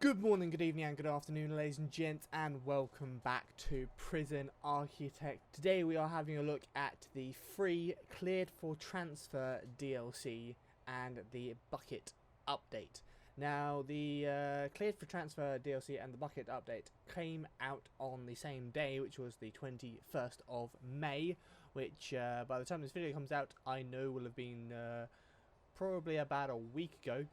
Good morning, good evening and good afternoon, ladies and gents, and welcome back to Prison Architect. Today we are having a look at the free Cleared for Transfer DLC and the Bucket update. Now, the Cleared for Transfer DLC and the Bucket update came out on the same day, which was the 21st of May, which by the time this video comes out, I know will have been probably about a week ago.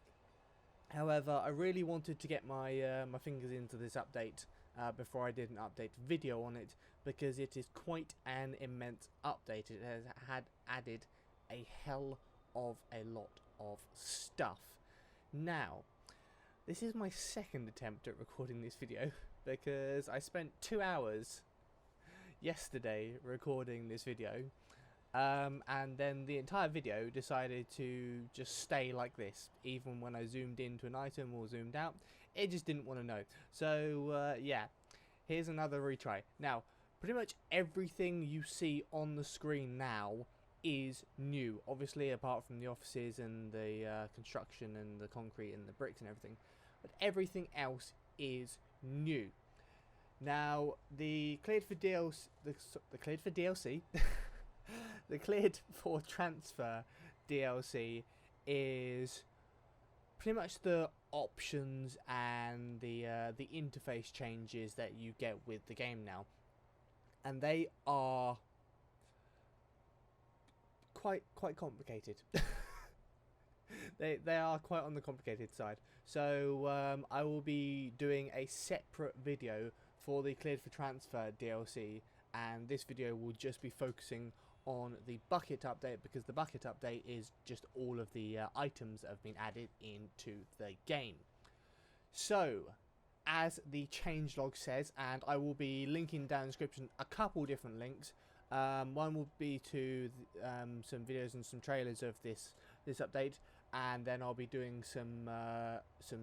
However, I really wanted to get my my fingers into this update before I did an update video on it, because it is quite an immense update. It has added a hell of a lot of stuff. Now, this is my second attempt at recording this video, because I spent 2 hours yesterday recording this video. And then the entire video decided to just stay like this. Even when I zoomed into an item or zoomed out, it just didn't want to know. So yeah, here's another retry. Now, pretty much everything you see on the screen now is new. Obviously, apart from the offices and the construction and the concrete and the bricks and everything. But everything else is new. Now, the Cleared for DLC... The Cleared for DLC... The Cleared for Transfer DLC is pretty much the options and the interface changes that you get with the game now, and they are quite complicated. They are quite on the complicated side. So I will be doing a separate video for the Cleared for Transfer DLC, and this video will just be focusing on the Bucket update, because the Bucket update is just all of the items that have been added into the game. So, as the changelog says, and I will be linking down in the description a couple different links. One will be to some videos and some trailers of this update, and then I'll be doing some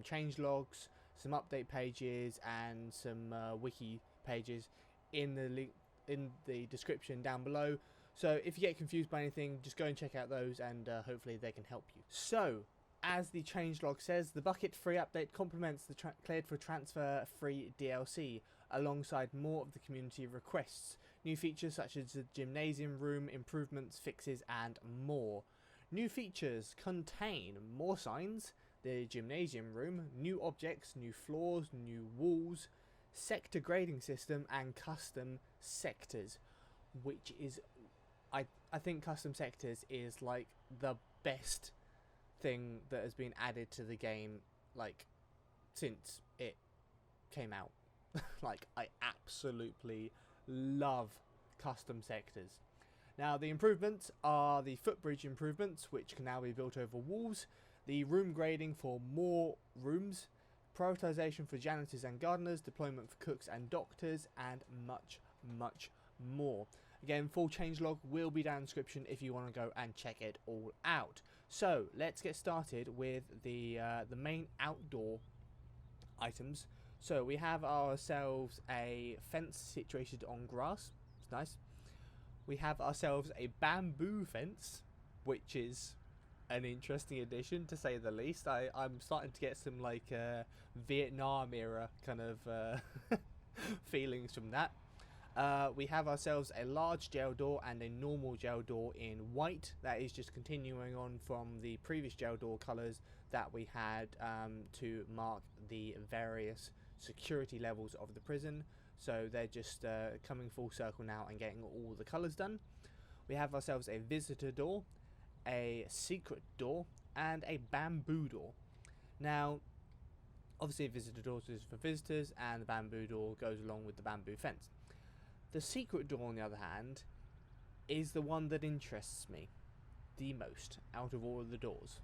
changelogs, some update pages, and some wiki pages in the link in the description down below. So if you get confused by anything, just go and check out those, and hopefully they can help you. So, as the changelog says, the Bucket free update complements the Cleared for Transfer free DLC, alongside more of the community requests. New features such as the Gymnasium room, improvements, fixes, and more. New features contain more signs, the Gymnasium room, new objects, new floors, new walls, sector grading system, and custom sectors, which is... I think custom sectors is like the best thing that has been added to the game, like, since it came out. Like, I absolutely love custom sectors. Now, the improvements are the Footbridge Improvements, which can now be built over walls, the room grading for more rooms, prioritization for janitors and gardeners, deployment for cooks and doctors, and much more. Again, full changelog will be down in the description if you want to go and check it all out. So let's get started with the main outdoor items. So we have ourselves a fence situated on grass. It's nice. We have ourselves a bamboo fence, which is an interesting addition, to say the least. I'm starting to get some like Vietnam era kind of feelings from that. We have ourselves a large jail door and a normal jail door in white. That is just continuing on from the previous jail door colours that we had to mark the various security levels of the prison. So they're just coming full circle now and getting all the colours done. We have ourselves a visitor door, a secret door, and a bamboo door. Now, obviously a visitor door is for visitors, and the bamboo door goes along with the bamboo fence. The secret door, on the other hand, is the one that interests me the most out of all of the doors.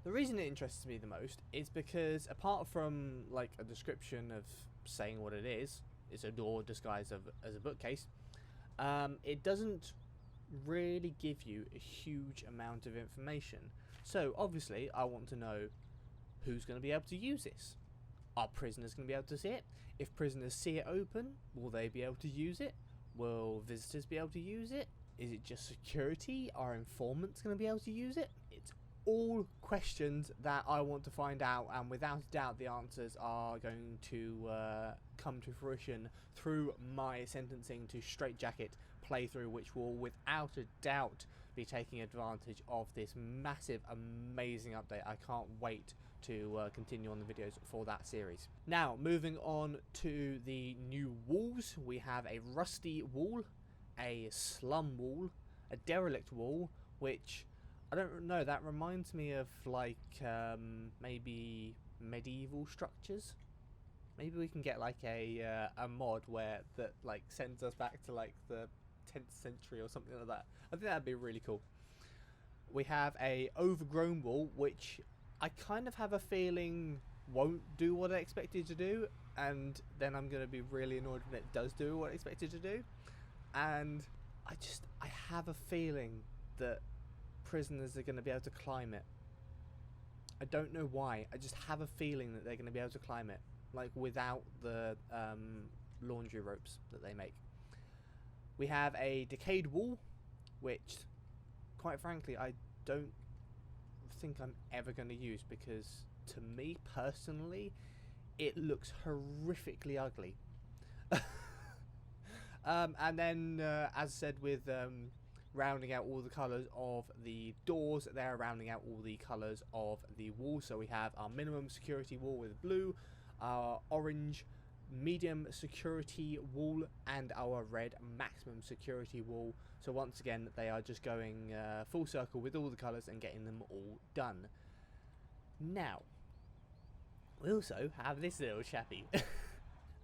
The reason it interests me the most is because, apart from like a description of saying what it is, it's a door disguised as a bookcase, it doesn't really give you a huge amount of information. So obviously I want to know who's going to be able to use this. Are prisoners going to be able to see it? If prisoners see it open, will they be able to use it? Will visitors be able to use it? Is it just security? Are informants going to be able to use it? It's all questions that I want to find out, and without a doubt the answers are going to come to fruition through my sentencing to straitjacket playthrough, which will without a doubt be taking advantage of this massive, amazing update. I can't wait to continue on the videos for that series. Now, moving on to the new walls, we have a rusty wall, a slum wall, a derelict wall, which I don't know, that reminds me of like maybe medieval structures. Maybe we can get like a mod where that like sends us back to like the 10th century or something like that. I think that'd be really cool. We have a overgrown wall, which I kind of have a feeling won't do what I expected to do, and then I'm going to be really annoyed when it does do what I expected to do. And I have a feeling that prisoners are going to be able to climb it. I don't know why, I just have a feeling that they're going to be able to climb it, like without the laundry ropes that they make. We have a decayed wall, which quite frankly I don't think I'm ever going to use, because to me personally it looks horrifically ugly. And then as I said, with rounding out all the colours of the doors, they're rounding out all the colours of the wall. So we have our minimum security wall with blue, our orange medium security wall, and our red maximum security wall. So once again they are just going full circle with all the colours and getting them all done. Now we also have this little chappy.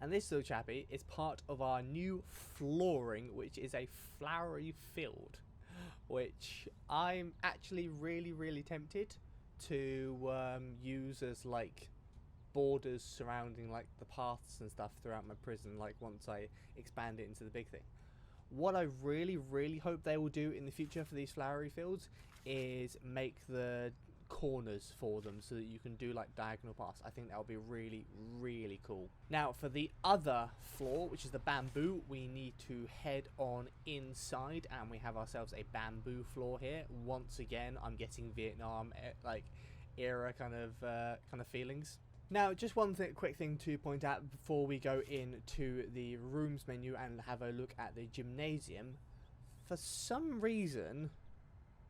And this little chappy is part of our new flooring, which is a flowery field, which I'm actually really tempted to use as like borders surrounding like the paths and stuff throughout my prison, like once I expand it into the big thing. What I really hope they will do in the future for these flowery fields is make the corners for them so that you can do like diagonal paths. I think that would be really cool. Now for the other floor, which is the bamboo, we need to head on inside, and we have ourselves a bamboo floor here. Once again, I'm getting Vietnam like era kind of feelings. Now, just one quick thing to point out before we go into the rooms menu and have a look at the gymnasium. For some reason,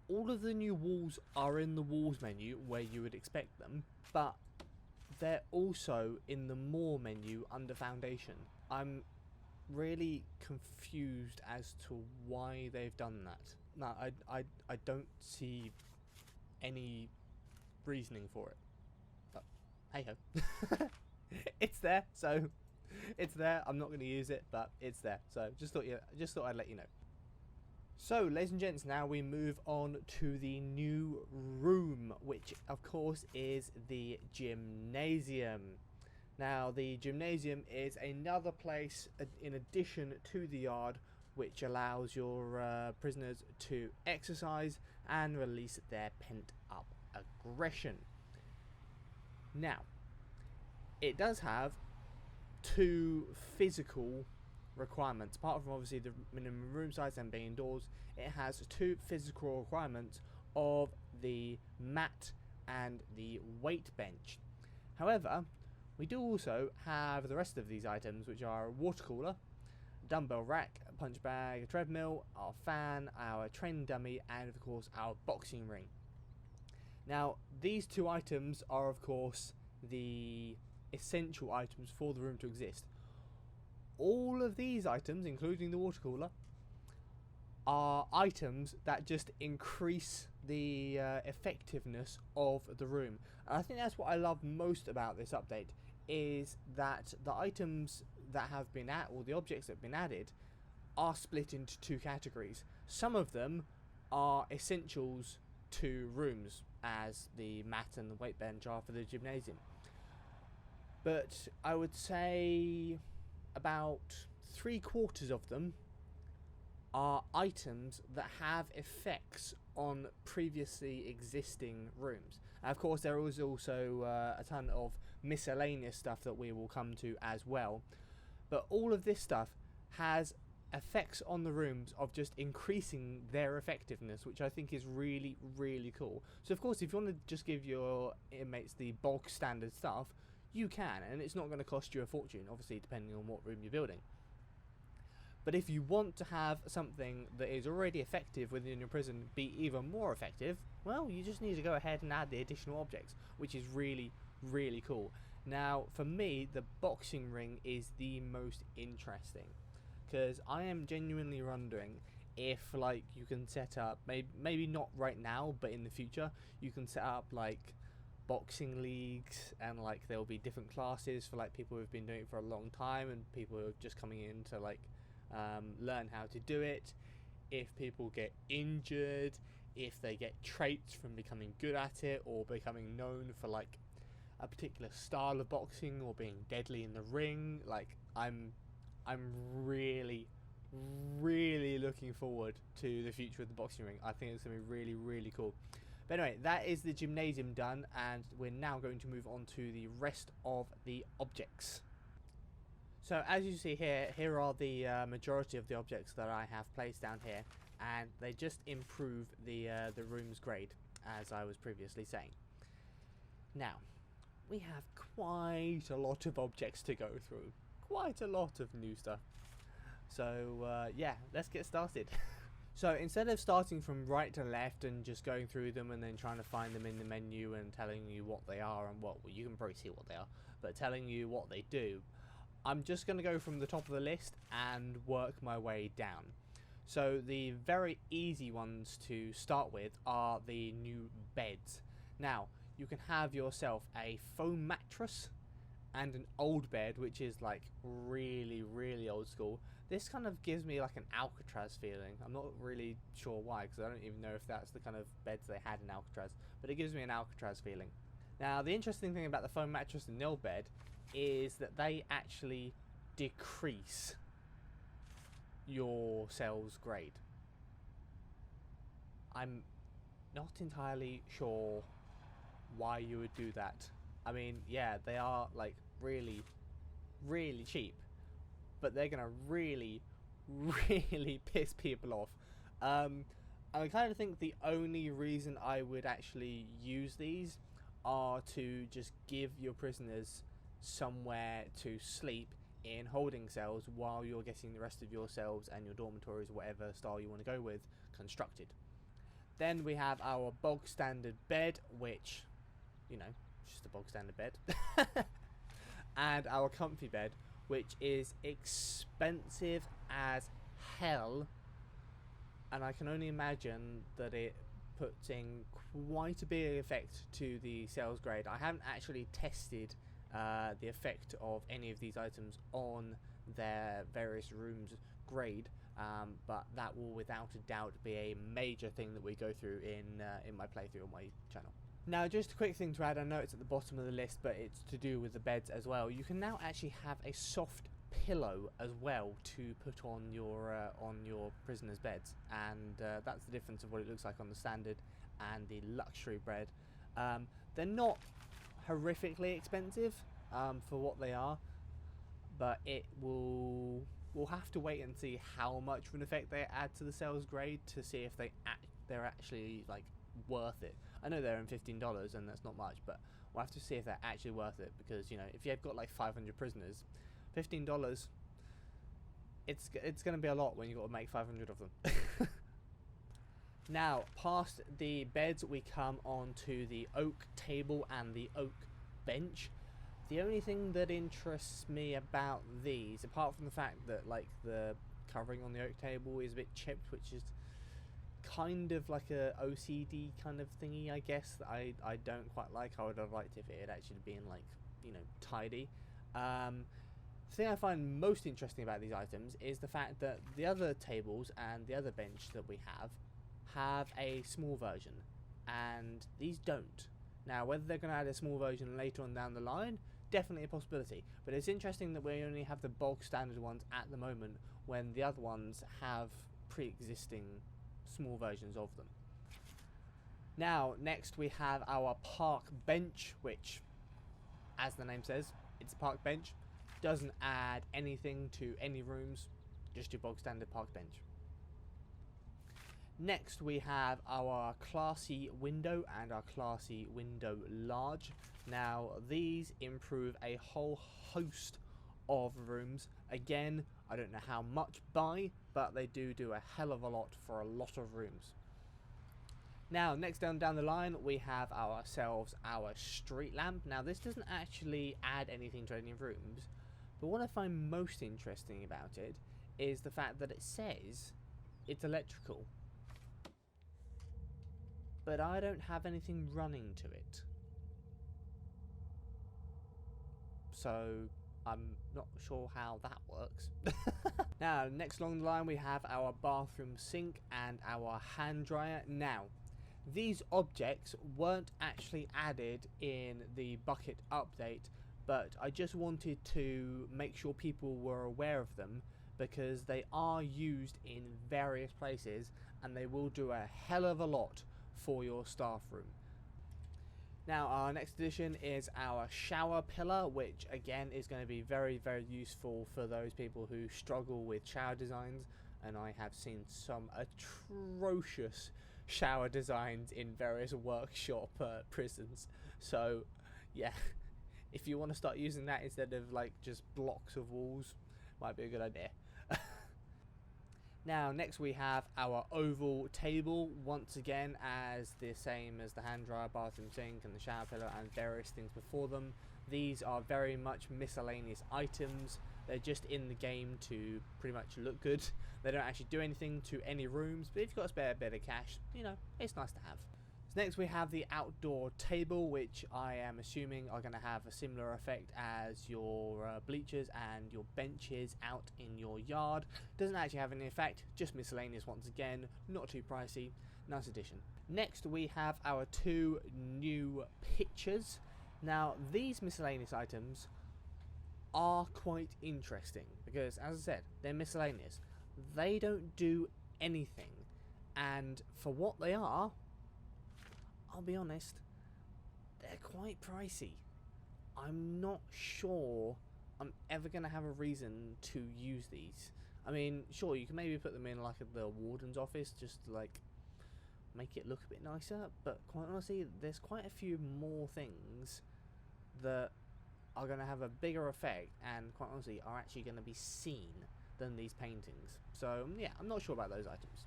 all of the new walls are in the walls menu where you would expect them, but they're also in the more menu under foundation. I'm really confused as to why they've done that. No, I don't see any reasoning for it. But hey ho. It's there, so it's there. I'm not going to use it, but it's there. So just thought I'd let you know. So, ladies and gents, now we move on to the new room, which of course is the gymnasium. Now, the gymnasium is another place in addition to the yard which allows your prisoners to exercise and release their pent-up aggression. Now, it does have two physical requirements. Apart from obviously the minimum room size and being indoors, it has two physical requirements of the mat and the weight bench. However, we do also have the rest of these items, which are a water cooler, dumbbell rack, a punch bag, a treadmill, our fan, our training dummy, and of course our boxing ring. Now, these two items are of course the essential items for the room to exist. All of these items, including the water cooler, are items that just increase the effectiveness of the room. And I think that's what I love most about this update, is that the items that have been or the objects that have been added are split into two categories. Some of them are essentials to rooms, as the mat and the weight bench are for the gymnasium. But I would say about 3/4 of them are items that have effects on previously existing rooms. And of course, there is also a ton of miscellaneous stuff that we will come to as well. But all of this stuff has effects on the rooms of just increasing their effectiveness, which I think is really, really cool. So of course, if you want to just give your inmates the bulk standard stuff, you can, and it's not going to cost you a fortune, obviously depending on what room you're building. But if you want to have something that is already effective within your prison be even more effective, well, you just need to go ahead and add the additional objects, which is really, really cool. Now, for me, the boxing ring is the most interesting, because I am genuinely wondering if, like, you can set up, maybe not right now, but in the future, you can set up, like, boxing leagues, and, like, there'll be different classes for, like, people who've been doing it for a long time, and people who are just coming in to, like, learn how to do it. If people get injured, if they get traits from becoming good at it, or becoming known for, like, a particular style of boxing, or being deadly in the ring, like, I'm really, really looking forward to the future of the boxing ring. I think it's going to be really, really cool. But anyway, that is the gymnasium done, and we're now going to move on to the rest of the objects. So as you see here are the majority of the objects that I have placed down here, and they just improve the room's grade, as I was previously saying. Now, we have quite a lot of objects to go through, quite a lot of new stuff. So yeah, let's get started. So instead of starting from right to left and just going through them and then trying to find them in the menu and telling you what they are and well, you can probably see what they are, but telling you what they do, I'm just going to go from the top of the list and work my way down. So the very easy ones to start with are the new beds. Now, you can have yourself a foam mattress and an old bed, which is like really, really old school. This kind of gives me like an Alcatraz feeling. I'm not really sure why, because I don't even know if that's the kind of beds they had in Alcatraz, but it gives me an Alcatraz feeling. Now, the interesting thing about the foam mattress and the old bed is that they actually decrease your cell's grade. I'm not entirely sure why you would do that. I mean, yeah, they are like really, really cheap, but they're gonna really, really piss people off. I kind of think the only reason I would actually use these are to just give your prisoners somewhere to sleep in holding cells while you're getting the rest of your cells and your dormitories, whatever style you want to go with, constructed. Then we have our bog standard bed, which, you know, just a bog standard bed. And our comfy bed, which is expensive as hell, and I can only imagine that it puts in quite a big effect to the sales grade. I haven't actually tested the effect of any of these items on their various rooms grade, but that will without a doubt be a major thing that we go through in my playthrough on my channel. Now, just a quick thing to add, I know it's at the bottom of the list, but it's to do with the beds as well. You can now actually have a soft pillow as well to put on your prisoners' beds, and that's the difference of what it looks like on the standard and the luxury bed. They're not horrifically expensive for what they are, but we'll have to wait and see how much of an effect they add to the sales grade to see if they're actually like worth it. I know they're in $15 and that's not much, but we'll have to see if they're actually worth it, because you know, if you've got like 500 prisoners, $15, it's going to be a lot when you've got to make 500 of them. Now, past the beds, we come on to the oak table and the oak bench. The only thing that interests me about these, apart from the fact that like the covering on the oak table is a bit chipped, which is kind of like a OCD kind of thingy, I guess, that I don't quite like. I would have liked if it had actually been like, you know, tidy. The thing I find most interesting about these items is the fact that the other tables and the other bench that we have a small version, and these don't. Now, whether they're going to add a small version later on down the line, definitely a possibility, but it's interesting that we only have the bog standard ones at the moment when the other ones have pre-existing small versions of them. Now, next we have our park bench, which, as the name says, it's a park bench. Doesn't add anything to any rooms, just your bog standard park bench. Next we have our classy window and our classy window large. Now these improve a whole host of rooms. Again, I don't know how much by, but they do a hell of a lot for a lot of rooms. Now next down the line we have ourselves our street lamp. Now this doesn't actually add anything to any rooms, but what I find most interesting about it is the fact that it says it's electrical, but I don't have anything running to it. So I'm not sure how that works. Now, next along the line we have our bathroom sink and our hand dryer. Now, these objects weren't actually added in the bucket update, but I just wanted to make sure people were aware of them because they are used in various places and they will do a hell of a lot for your staff room. Now our next addition is our shower pillar, which again is going to be very useful for those people who struggle with shower designs, and I have seen some atrocious shower designs in various workshop prisons. So yeah, if you want to start using that instead of like just blocks of walls, might be a good idea. Now next we have our oval table, once again as the same as the hand dryer, bathroom sink and the shower pillar and various things before them. These are very much miscellaneous items. They're just in the game to pretty much look good. They don't actually do anything to any rooms, but if you've got a spare bit of cash, you know, it's nice to have. So next we have the outdoor table, which I am assuming are going to have a similar effect as your bleachers and your benches out in your yard. Doesn't actually have any effect, just miscellaneous once again, not too pricey, nice addition. Next we have our two new pictures. Now these miscellaneous items are quite interesting because, as I said, they're miscellaneous. They don't do anything, and for what they are, I'll be honest, they're quite pricey. I'm not sure I'm ever going to have a reason to use these. I mean, sure, you can maybe put them in like the warden's office just to like make it look a bit nicer, but quite honestly, there's quite a few more things that are going to have a bigger effect and quite honestly are actually going to be seen than these paintings. So yeah, I'm not sure about those items.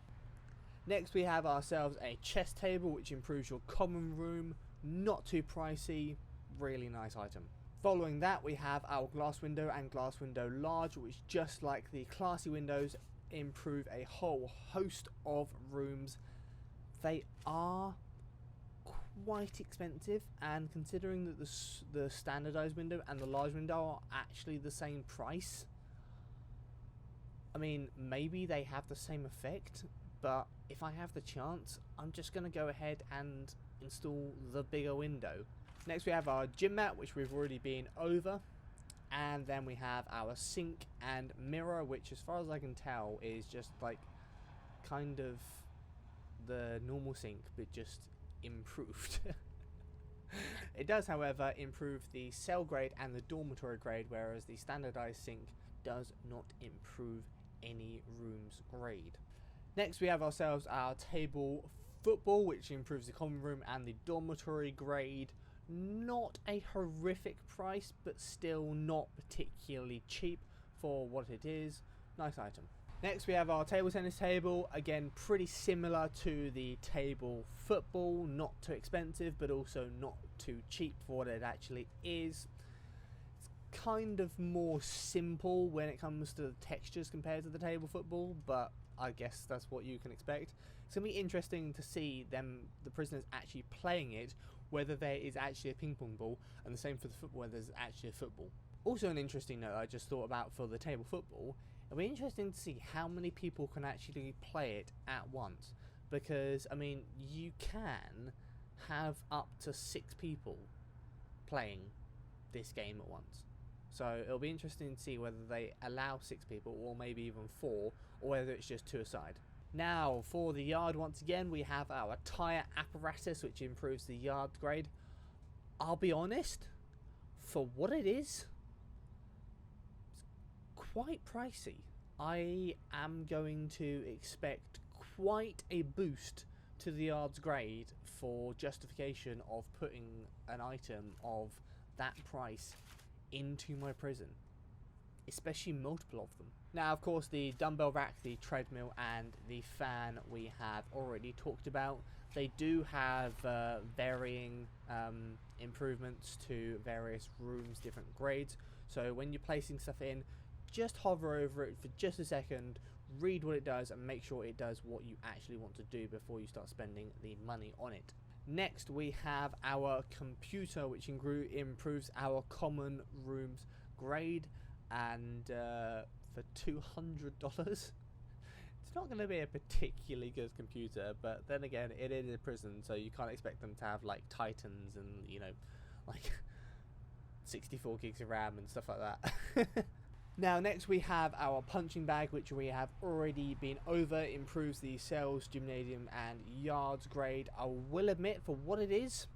Next we have ourselves a chess table, which improves your common room, not too pricey, really nice item. Following that we have our glass window and glass window large, which just like the classy windows improve a whole host of rooms. They are quite expensive, and considering that the standardized window and the large window are actually the same price, I mean, maybe they have the same effect, but if I have the chance, I'm just going to go ahead and install the bigger window. Next we have our gym mat, which we've already been over, and then we have our sink and mirror, which as far as I can tell is just like kind of the normal sink but just improved. It does however improve the cell grade and the dormitory grade, whereas the standardized sink does not improve any room's grade. Next we have ourselves our table football, which improves the common room and the dormitory grade. Not a horrific price, but still not particularly cheap for what it is. Nice item. Next we have our table tennis table, again pretty similar to the table football, not too expensive but also not too cheap for what it actually is. It's kind of more simple when it comes to the textures compared to the table football, but I guess that's what you can expect. It's going to be interesting to see the prisoners actually playing it, whether there is actually a ping pong ball, and the same for the football, whether there's actually a football. Also an interesting note I just thought about for the table football, it'll be interesting to see how many people can actually play it at once, because I mean you can have up to 6 people playing this game at once. So it'll be interesting to see whether they allow 6 people or maybe even 4, or whether it's just 2 aside. Now for the yard, once again we have our tyre apparatus, which improves the yard grade. I'll be honest, for what it is, it's quite pricey. I am going to expect quite a boost to the yard's grade for justification of putting an item of that price into my prison, especially multiple of them. Now, of course, the dumbbell rack, the treadmill, and the fan we have already talked about. They do have varying improvements to various rooms, different grades. So when you're placing stuff in, just hover over it for just a second, read what it does, and make sure it does what you actually want to do before you start spending the money on it. Next, we have our computer, which improves our common rooms grade, and for $200. It's not going to be a particularly good computer, but then again, it is a prison, so you can't expect them to have like Titans and, you know, like 64 gigs of RAM and stuff like that. Now, next we have our punching bag, which we have already been over. Improves the cells, gymnasium, and yards grade. I will admit, for what it is,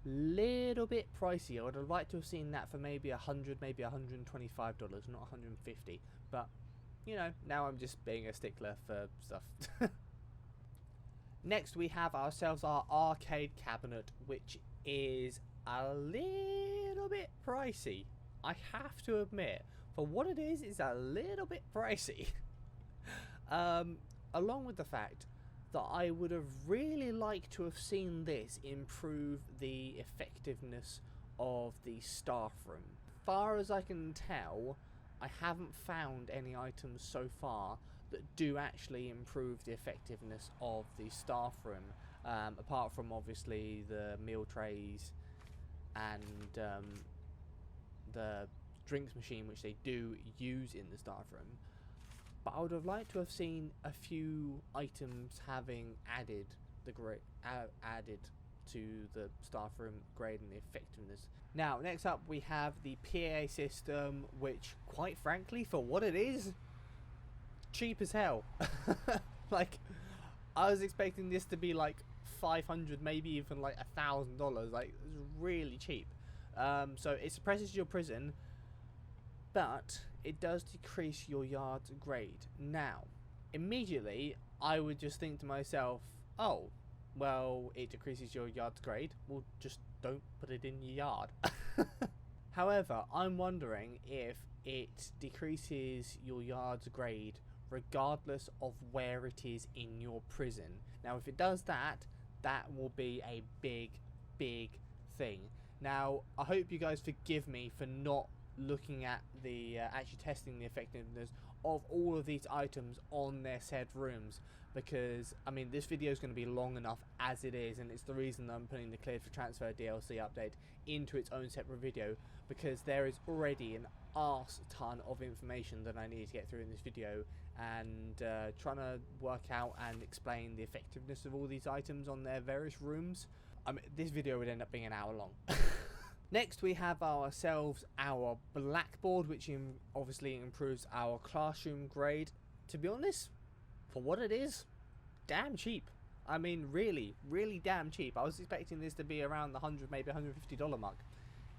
little bit pricey. I would have liked to have seen that for maybe $100, maybe $125, not $150. But, you know, now I'm just being a stickler for stuff. Next, we have ourselves our arcade cabinet, which is a little bit pricey. I have to admit, for what it is, it's a little bit pricey. Along with the fact that I would have really liked to have seen this improve the effectiveness of the staff room. Far as I can tell, I haven't found any items so far that do actually improve the effectiveness of the staff room, apart from obviously the meal trays and the drinks machine, which they do use in the staff room. But I would have liked to have seen a few items having added to the staff room grade and the effectiveness. Now, next up we have the PA system, which, quite frankly, for what it is, cheap as hell. Like, I was expecting this to be like $500, maybe even like $1,000. Like, it's really cheap. So it suppresses your prison, but it does decrease your yard's grade. Now, immediately, I would just think to myself, oh, well, it decreases your yard's grade. Well, just don't put it in your yard. However, I'm wondering if it decreases your yard's grade regardless of where it is in your prison. Now, if it does that, that will be a big, big thing. Now, I hope you guys forgive me for not looking at the actually testing the effectiveness of all of these items on their said rooms, because I mean, this video is going to be long enough as it is, and it's the reason that I'm putting the Cleared for Transfer DLC update into its own separate video, because there is already an arse ton of information that I need to get through in this video, and trying to work out and explain the effectiveness of all these items on their various rooms. I mean, this video would end up being an hour long. Next, we have ourselves our blackboard, which obviously improves our classroom grade. To be honest, for what it is, damn cheap. I mean, really, really damn cheap. I was expecting this to be around the $100, maybe $150 mark.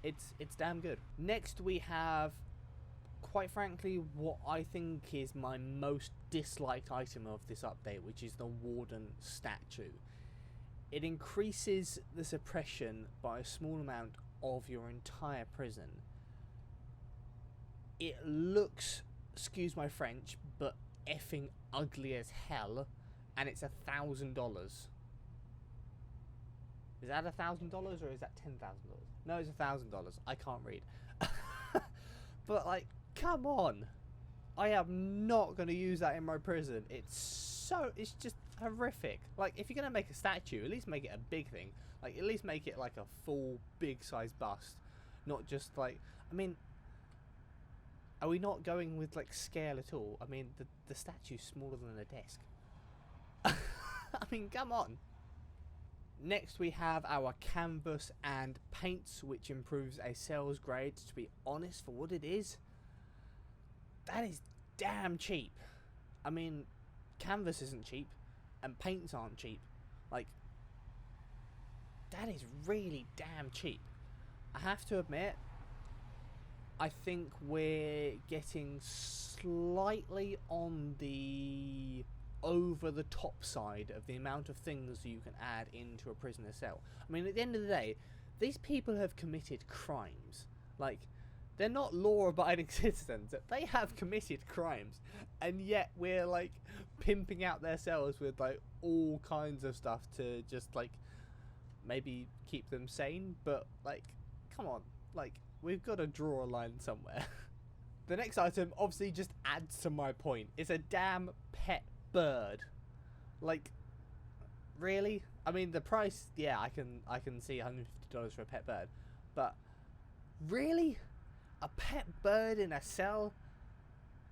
It's damn good. Next, we have, quite frankly, what I think is my most disliked item of this update, which is the Warden Statue. It increases the suppression by a small amount of your entire prison. It looks, excuse my French, but effing ugly as hell, and it's $1,000. Is that $1,000 or is that $10,000? No, it's $1,000. I can't read. But like, come on, I am not going to use that in my prison. It's just horrific. Like, if you're going to make a statue, at least make it a big thing. Like, at least make it like a full big size bust, not just like, I mean, are we not going with like scale at all? I mean, the statue's smaller than a desk. I mean, come on. Next, we have our canvas and paints, which improves a sales grade. To be honest, for what it is, that is damn cheap. I mean, canvas isn't cheap, and paints aren't cheap. Like, that is really damn cheap. I have to admit, I think we're getting slightly on the over the top side of the amount of things you can add into a prisoner cell. I mean, at the end of the day, these people have committed crimes. Like, they're not law-abiding citizens. They have committed crimes. And yet we're, like, pimping out their cells with, like, all kinds of stuff to just, like, maybe keep them sane. But, like, come on. Like, we've got to draw a line somewhere. The next item obviously just adds to my point. It's a damn pet bird. Like, really? I mean, the price, yeah, I can see $150 for a pet bird. But, really? A pet bird in a cell?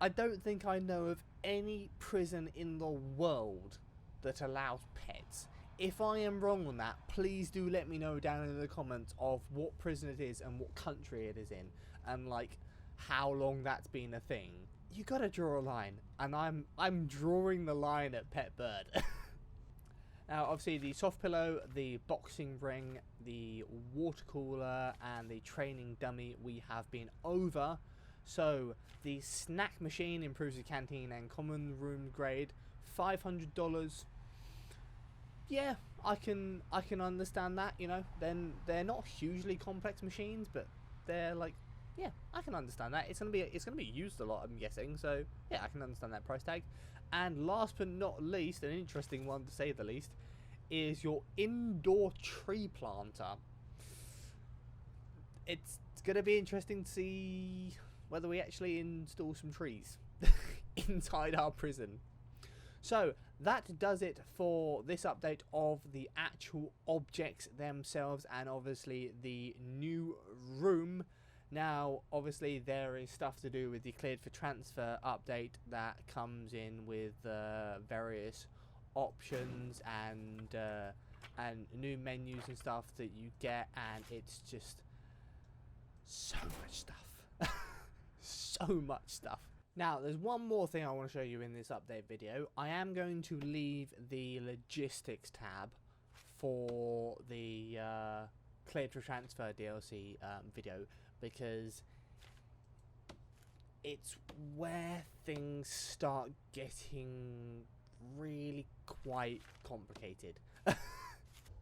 I don't think I know of any prison in the world that allows pets. If I am wrong on that, please do let me know down in the comments of what prison it is and what country it is in, and like how long that's been a thing. You gotta draw a line, and I'm drawing the line at pet bird. Now, obviously, the soft pillow, the boxing ring, the water cooler, and the training dummy we have been over. So, the snack machine improves the canteen and common room grade. $500. Yeah, I can understand that. You know, then they're not hugely complex machines, but they're like, yeah, I can understand that. It's gonna be used a lot, I'm guessing. So yeah, I can understand that price tag. And last but not least, an interesting one to say the least, is your indoor tree planter. It's going to be interesting to see whether we actually install some trees inside our prison. So that does it for this update of the actual objects themselves and obviously the new room. Now, obviously, there is stuff to do with the cleared for transfer update that comes in with various options and new menus and stuff that you get, and it's just so much stuff. So much stuff. Now, there's one more thing I want to show you in this update video. I am going to leave the logistics tab for the cleared for transfer DLC video, because it's where things start getting really quite complicated.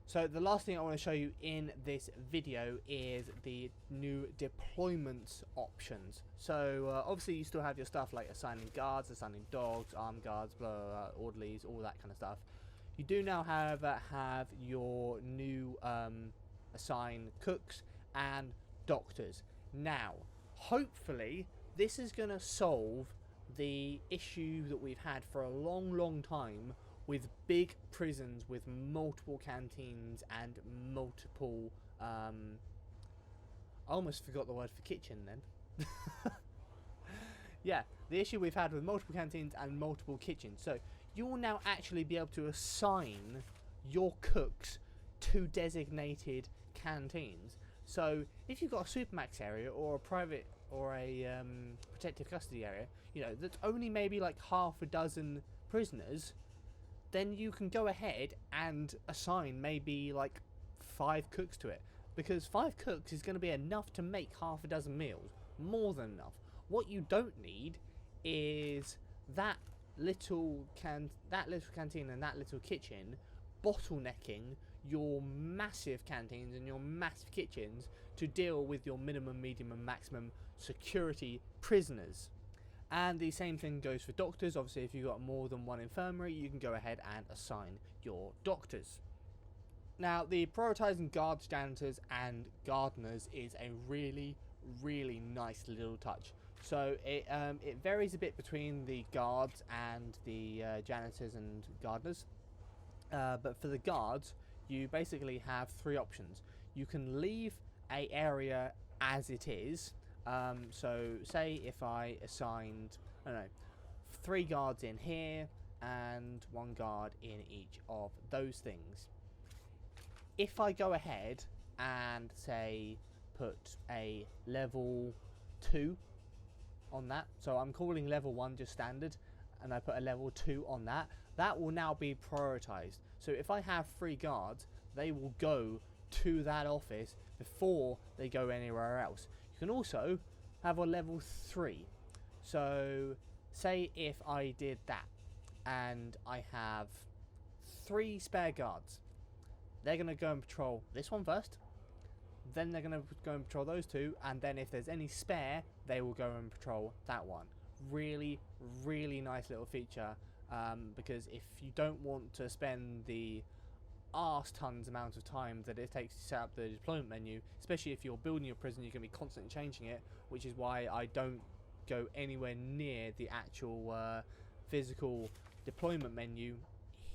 So the last thing I want to show you in this video is the new deployment options. So obviously you still have your stuff like assigning guards, assigning dogs, armed guards, blah, blah, blah, orderlies, all that kind of stuff. You do now have your new assign cooks and doctors. Now, hopefully, this is going to solve the issue that we've had for a long time with big prisons with multiple canteens and multiple... I almost forgot the word for kitchen then. Yeah, the issue we've had with multiple canteens and multiple kitchens. So, you will now actually be able to assign your cooks to designated canteens. So if you've got a supermax area or a private or a protective custody area, you know, that's only maybe like half a dozen prisoners, then you can go ahead and assign maybe like 5 cooks to it, because 5 cooks is going to be enough to make half a dozen meals, more than enough. What you don't need is that little canteen and that little kitchen bottlenecking your massive canteens and your massive kitchens to deal with your minimum, medium and maximum security prisoners. And the same thing goes for doctors. Obviously, if you've got more than one infirmary, you can go ahead and assign your doctors. Now, the prioritizing guards, janitors and gardeners is a really nice little touch. So it varies a bit between the guards and the janitors and gardeners. But for the guards, you basically have 3 options. You can leave a area as it is. So say if I assigned, I don't know, 3 guards in here and 1 guard in each of those things. If I go ahead and say put a level 2 on that, so I'm calling level 1 just standard, and I put a level 2 on that, that will now be prioritized. So if I have 3 guards, they will go to that office before they go anywhere else. You can also have a level 3. So say if I did that and I have 3 spare guards, they're going to go and patrol this one first, then they're going to go and patrol those 2, and then if there's any spare, they will go and patrol that one. Really, really nice little feature, because if you don't want to spend the arse tons amount of time that it takes to set up the deployment menu, especially if you're building your prison, you're going to be constantly changing it, which is why I don't go anywhere near the actual physical deployment menu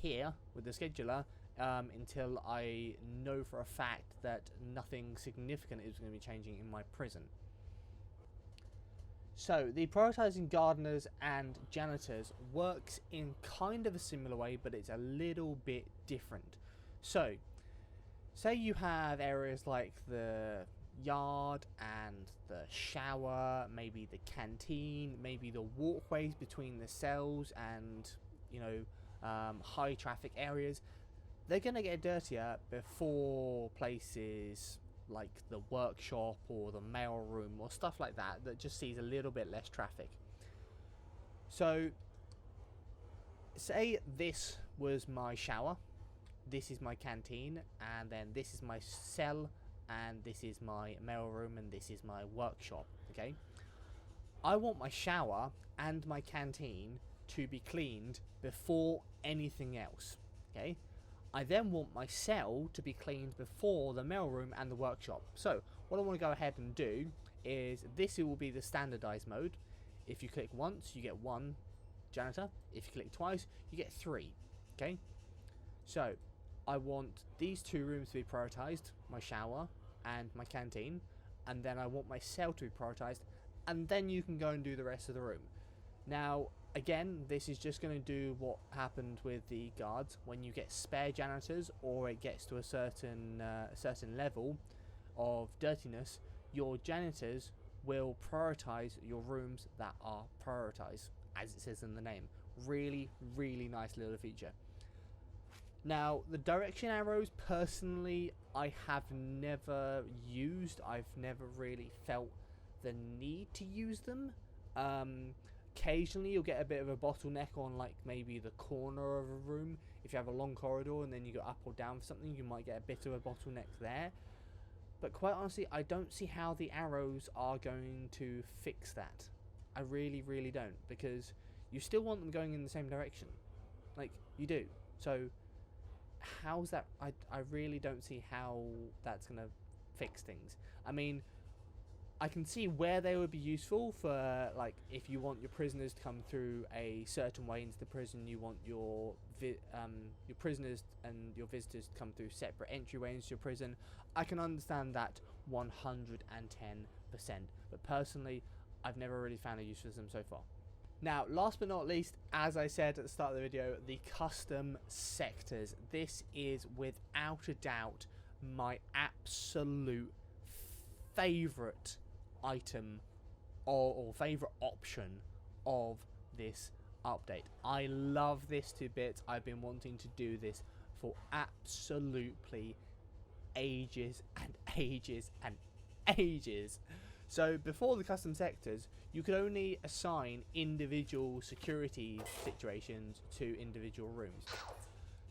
here with the scheduler until I know for a fact that nothing significant is going to be changing in my prison. So the prioritizing gardeners and janitors works in kind of a similar way, but it's a little bit different. So say you have areas like the yard and the shower, maybe the canteen, maybe the walkways between the cells and, you know, high traffic areas. They're going to get dirtier before places like the workshop or the mail room or stuff like that that just sees a little bit less traffic. So say this was my shower, this is my canteen, and then this is my cell, and this is my mail room, and this is my workshop. Okay, I want my shower and my canteen to be cleaned before anything else. Okay, I then want my cell to be cleaned before the mailroom and the workshop. So what I want to go ahead and do is this will be the standardized mode. If you click once, you get 1 janitor. If you click twice, you get 3. Okay, so I want these 2 rooms to be prioritized, my shower and my canteen, and then I want my cell to be prioritized, and then you can go and do the rest of the room. Now again, this is just going to do what happened with the guards. When you get spare janitors, or it gets to a certain level of dirtiness, your janitors will prioritize your rooms that are prioritized, as it says in the name. Really, really nice little feature. Now, the direction arrows, personally, I have never used. I've never really felt the need to use them. Occasionally you'll get a bit of a bottleneck on like maybe the corner of a room. If you have a long corridor and then you go up or down for something, you might get a bit of a bottleneck there. But quite honestly, I don't see how the arrows are going to fix that. I really, really don't, because you still want them going in the same direction. Like, you do. So how's that? I really don't see how that's going to fix things. I mean, I can see where they would be useful for, like, if you want your prisoners to come through a certain way into the prison, you want your prisoners and your visitors to come through separate entryways into your prison. I can understand that 110%, but personally, I've never really found a use for them so far. Now, last but not least, as I said at the start of the video, the custom sectors. This is without a doubt my absolute favourite item or favourite option of this update. I love this to bits. I've been wanting to do this for absolutely ages and ages and ages. So before the custom sectors, you could only assign individual security situations to individual rooms.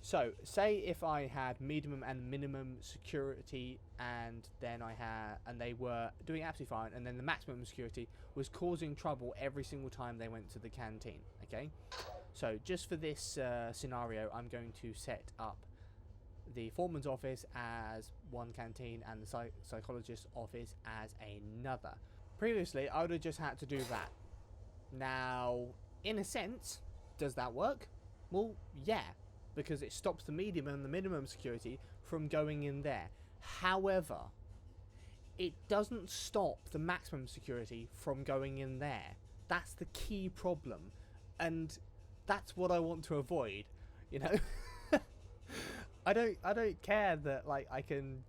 So say if I had medium and minimum security, and then they were doing absolutely fine, and then the maximum security was causing trouble every single time they went to the canteen. Okay, so just for this scenario, I'm going to set up the foreman's office as one canteen and the psychologist's office as another. Previously, I would have just had to do that. Now, in a sense, does that work? Well, yeah, because it stops the medium and the minimum security from going in there. However, it doesn't stop the maximum security from going in there. That's the key problem, and that's what I want to avoid, you know. I don't care that, like, I can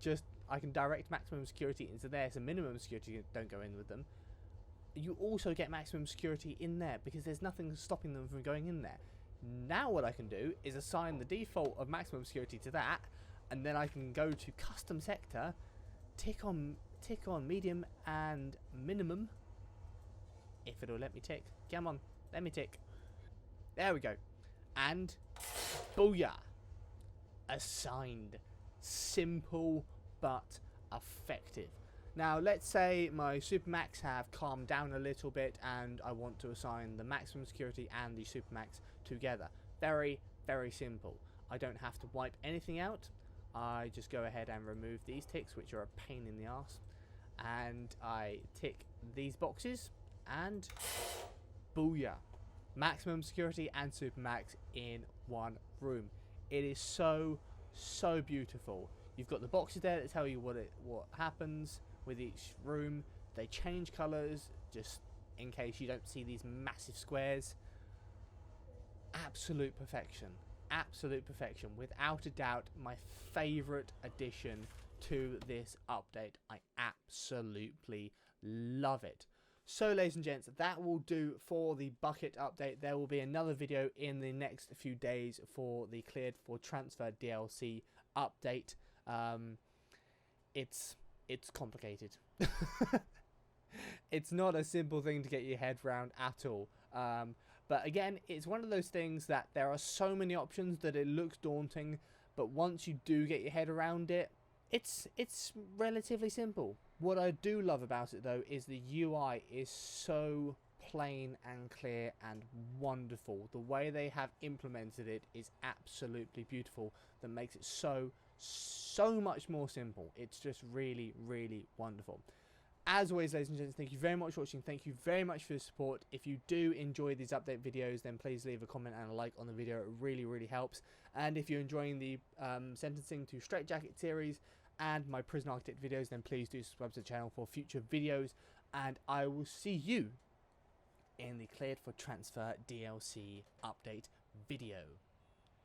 direct maximum security into there, so minimum security don't go in with them. You also get maximum security in there because there's nothing stopping them from going in there. Now what I can do is assign the default of maximum security to that, and then I can go to custom sector, tick on medium and minimum, if it'll let me tick. Come on, let me tick. There we go. And booyah! Assigned. Simple but effective. Now let's say my Supermax have calmed down a little bit and I want to assign the maximum security and the Supermax together. Very, very simple. I don't have to wipe anything out. I just go ahead and remove these ticks, which are a pain in the arse, and I tick these boxes and booyah, maximum security and Supermax in one room. It is so beautiful. You've got the boxes there that tell you what happens with each room. They change colours just in case you don't see these massive squares. Absolute perfection. Absolute perfection. Without a doubt, my favourite addition to this update. I absolutely love it. So ladies and gents, that will do for the bucket update. There will be another video in the next few days for the Cleared for Transfer DLC update. It's complicated. It's not a simple thing to get your head around at all. But again, it's one of those things that there are so many options that it looks daunting, but once you do get your head around it, it's relatively simple. What I do love about it though is the UI is so plain and clear and wonderful. The way they have implemented it is absolutely beautiful. That makes it so much more simple. It's just really wonderful. As always, ladies and gents, thank you very much for watching. Thank you very much for your support. If you do enjoy these update videos, then please leave a comment and a like on the video. It really helps. And if you're enjoying the sentencing to straitjacket series and my prison architect videos, then please do subscribe to the channel for future videos. And I will see you in the Cleared for Transfer DLC update video.